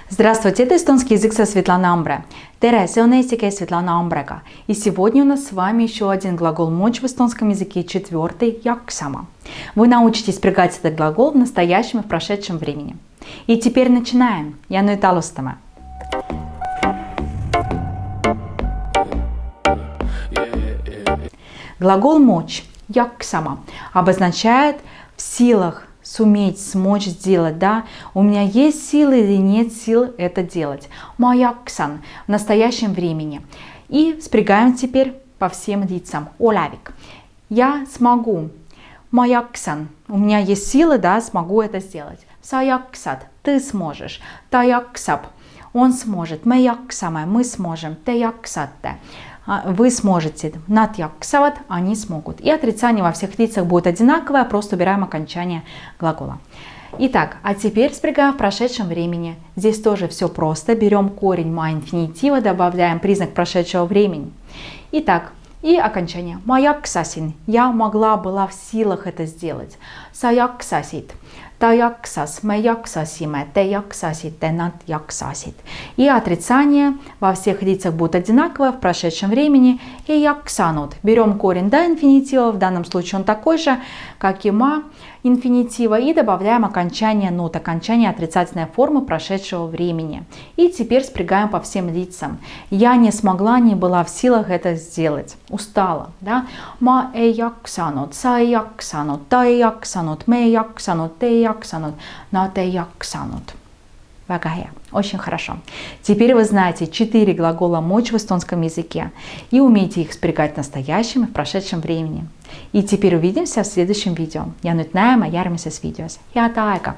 Здравствуйте, это эстонский язык со Светланой Амбре. Tere, see on eesti keel Svetlana Ambrega. И сегодня у нас с вами еще один глагол мочь в эстонском языке, четвертый jaksama. Вы научитесь прилагать этот глагол в настоящем и в прошедшем времени. И теперь начинаем. Ja nüüd alustame. Глагол мочь, jaksama, обозначает в силах, суметь, смочь сделать, да, у меня есть силы или нет сил это делать. Ma jaksan в настоящем времени. И спрягаем теперь по всем лицам. Olevik. Я смогу. Ma jaksan. У меня есть силы, да, смогу это сделать. Sa jaksad. Ты сможешь. Ta jaksab. Он сможет. Me jaksame. Мы сможем. Te jaksate. Вы сможете. Nad jaksavad, они смогут. И отрицание во всех лицах будет одинаковое, просто убираем окончание глагола. Итак, а теперь спрягаем в прошедшем времени. Здесь тоже все просто. Берем корень ма инфинитива, добавляем признак прошедшего времени. Итак, и окончание. Ma jaksasin. Я могла, была в силах это сделать. Sa jaksasid. Ta jaksas, me jaksasime, te jaksasite, nad jaksasid. И отрицание во всех лицах будет одинаковое в прошедшем времени. И jaksanud. Берем корень до инфинитива, в данном случае он такой же, как и ма инфинитива, и добавляем окончание нот, окончание отрицательной формы прошедшего времени. И теперь спрягаем по всем лицам. Я не смогла, не была в силах это сделать. Устала. Да? Ma ei jaksanud, sa ei jaksanud, ta ei jaksanud, me ei jaksanud, te ei jaksanud, nad ei jaksanud. Väga hea. Очень хорошо. Теперь вы знаете 4 глагола мочь в эстонском языке и умеете их спрягать в настоящем и в прошедшем времени. И теперь увидимся в следующем видео. Ja nüüd näeme järgmises videos. Head aega!